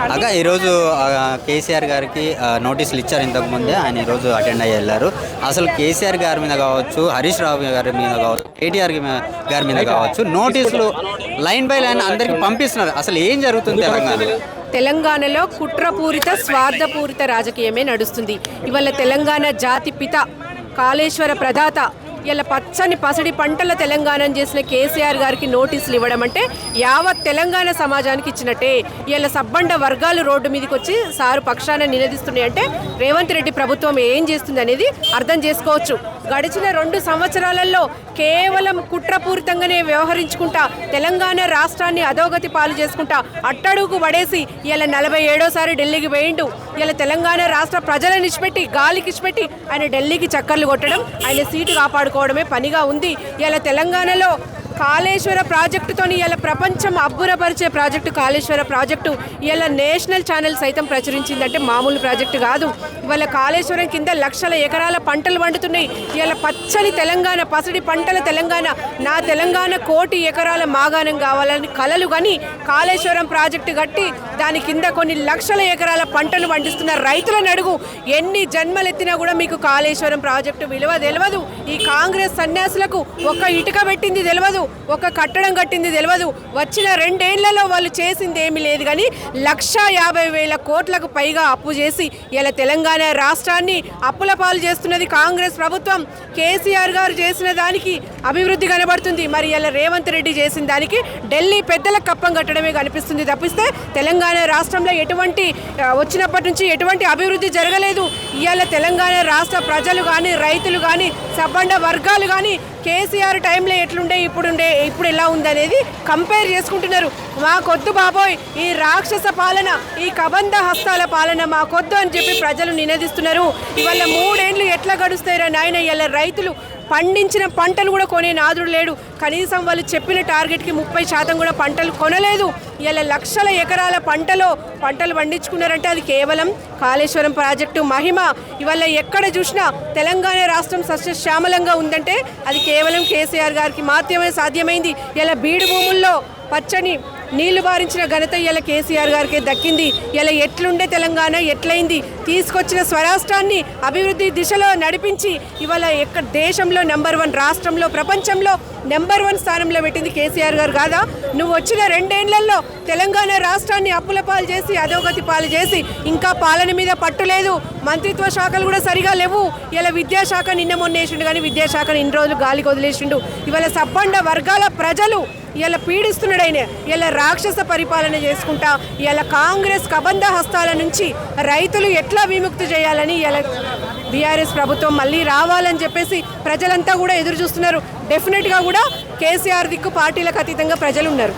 అక్క ఈరోజు కేసీఆర్ గారికి నోటీసులు ఇచ్చారు. ఇంతకుముందే ఆయన ఈరోజు అటెండ్ అయ్యి వెళ్ళారు. అసలు కేసీఆర్ గారి మీద కావచ్చు, హరీష్ రావు గారి మీద కావచ్చు, కేటీఆర్ గారి మీద కావచ్చు నోటీసులు లైన్ బై లైన్ అందరికి పంపిస్తున్నారు. అసలు ఏం జరుగుతుంది తెలంగాణలో కుట్రపూరిత స్వార్థపూరిత రాజకీయమే నడుస్తుంది. ఇవాళ తెలంగాణ జాతి పిత కాళేశ్వర ప్రదాత ఇలా పచ్చని పసడి పంటల తెలంగాణను చేసిన కేసీఆర్ గారికి నోటీసులు ఇవ్వడం అంటే యావత్ తెలంగాణ సమాజానికి ఇచ్చినట్టే. ఇలా సబ్బండ వర్గాలు రోడ్డు మీదకి వచ్చి సారు పక్షాన నినదిస్తున్నాయి అంటే రేవంత్ రెడ్డి ప్రభుత్వం ఏం చేస్తుంది అనేది అర్థం చేసుకోవచ్చు. గడిచిన 2 సంవత్సరాలలో కేవలం కుట్రపూరితంగానే వ్యవహరించుకుంటా తెలంగాణ రాష్ట్రాన్ని అధోగతి పాలు చేసుకుంటా అట్టడుగు పడేసి ఇలా 47సారి ఢిల్లీకి వేయిండు. ఇలా తెలంగాణ రాష్ట్ర ప్రజలను ఇచ్చిపెట్టి గాలికి ఇచ్చిపెట్టి ఆయన ఢిల్లీకి చక్కర్లు కొట్టడం, ఆయన సీటు కాపాడుకోవడమే పనిగా ఉంది. ఇలా తెలంగాణలో కాళేశ్వర ప్రాజెక్టుతోని ఇలా ప్రపంచం అబ్బురపరిచే ప్రాజెక్టు కాళేశ్వర ప్రాజెక్టు ఇలా నేషనల్ ఛానల్ సైతం ప్రచురించిందంటే మామూలు ప్రాజెక్టు కాదు. ఇవాళ కాళేశ్వరం కింద లక్షల ఎకరాల పంటలు పండుతున్నాయి. ఇలా పచ్చని తెలంగాణ, పసడి పంటల తెలంగాణ, నా తెలంగాణ 1 కోటి ఎకరాల మాగాణం కావాలని కలలు కానీ కాళేశ్వరం ప్రాజెక్టు కట్టి దాని కింద కొన్ని లక్షల ఎకరాల పంటలు పండిస్తున్న రైతులను అడుగు. ఎన్ని జన్మలెత్తినా కూడా మీకు కాళేశ్వరం ప్రాజెక్టు విలువ తెలియదు. ఈ కాంగ్రెస్ సన్యాసులకు ఒక ఇటుక పెట్టింది తెలియదు, ఒక కట్టడం కట్టింది తెలియదు. వచ్చిన 2 ఏళ్లలో వాళ్ళు చేసింది ఏమీ లేదు. కానీ 1,50,000 కోట్లకు పైగా అప్పు చేసి ఇలా తెలంగాణ రాష్ట్రాన్ని అప్పుల పాలు చేస్తున్నది కాంగ్రెస్ ప్రభుత్వం. కేసీఆర్ గారు చేసిన దానికి అభివృద్ధి కనబడుతుంది. మరి ఇలా రేవంత్ రెడ్డి చేసిన దానికి ఢిల్లీ పెద్దలకు కప్పం కట్టడమే కనిపిస్తుంది తప్పిస్తే తెలంగాణ రాష్ట్రంలో ఎటువంటి వచ్చినప్పటి నుంచి ఎటువంటి అభివృద్ధి జరగలేదు. ఇవాళ తెలంగాణ రాష్ట్ర ప్రజలు కానీ, రైతులు కానీ, సబ్బండ వర్గాలు కానీ కేసీఆర్ టైంలో ఎట్లుండే ఇప్పుడు ఎలా ఉందనేది కంపేర్ చేసుకుంటున్నారు. మాకొద్దు బాబోయ్ ఈ రాక్షస పాలన, ఈ కబంధ హస్తాల పాలన మాకొద్దు అని చెప్పి ప్రజలు నినదిస్తున్నారు. ఇవాళ 3 ఏళ్ళు ఎట్లా గడుస్తాయిరా నాయన. ఇలా రైతులు పండించిన పంటలు కూడా కొనే నాదుడు లేడు. కనీసం వాళ్ళు చెప్పిన టార్గెట్కి 30% కూడా పంటలు కొనలేదు. ఇలా లక్షల ఎకరాల పంటలు పండించుకున్నారంటే అది కేవలం కాళేశ్వరం ప్రాజెక్టు మహిమ. ఇవాళ ఎక్కడ చూసినా తెలంగాణ రాష్ట్రం సస్యశ్యామలంగా ఉందంటే అది కేవలం కేసీఆర్ గారికి మాత్రమే సాధ్యమైంది. ఇలా బీడు భూముల్లో పచ్చని నీళ్లు బారించిన ఘనత ఇలా కేసీఆర్ గారికి దక్కింది. ఇలా ఎట్లుండే తెలంగాణ ఎట్లయింది, తీసుకొచ్చిన స్వరాష్ట్రాన్ని అభివృద్ధి దిశలో నడిపించి ఇవాళ దేశంలో నెంబర్ 1, రాష్ట్రంలో ప్రపంచంలో నెంబర్ 1 స్థానంలో పెట్టింది కేసీఆర్ గారు కాదా? నువ్వు వచ్చిన 2 ఏళ్లలో తెలంగాణ రాష్ట్రాన్ని అప్పుల పాలు చేసి అధోగతి పాలు చేసి ఇంకా పాలన మీద పట్టు లేదు. మంత్రిత్వ శాఖలు కూడా సరిగా లేవు. ఇలా విద్యాశాఖ నిన్న మొన్నేసిండు కానీ విద్యాశాఖను ఇన్ని రోజులు గాలికి వదిలేసిండు. ఇవాళ సబ్బండ వర్గాల ప్రజలు ఇలా పీడిస్తున్నాడు ఆయన. ఇలా రాక్షస పరిపాలన చేసుకుంటా ఇలా కాంగ్రెస్ కబంధ హస్తాల నుంచి రైతులు ఎట్లా విముక్తి చేయాలని ఇలా బీఆర్ఎస్ ప్రభుత్వం మళ్ళీ రావాలని చెప్పేసి ప్రజలంతా కూడా ఎదురు చూస్తున్నారు. డెఫినెట్గా కూడా కేసీఆర్ దిక్కు పార్టీలకు అతీతంగా ప్రజలు ఉన్నారు.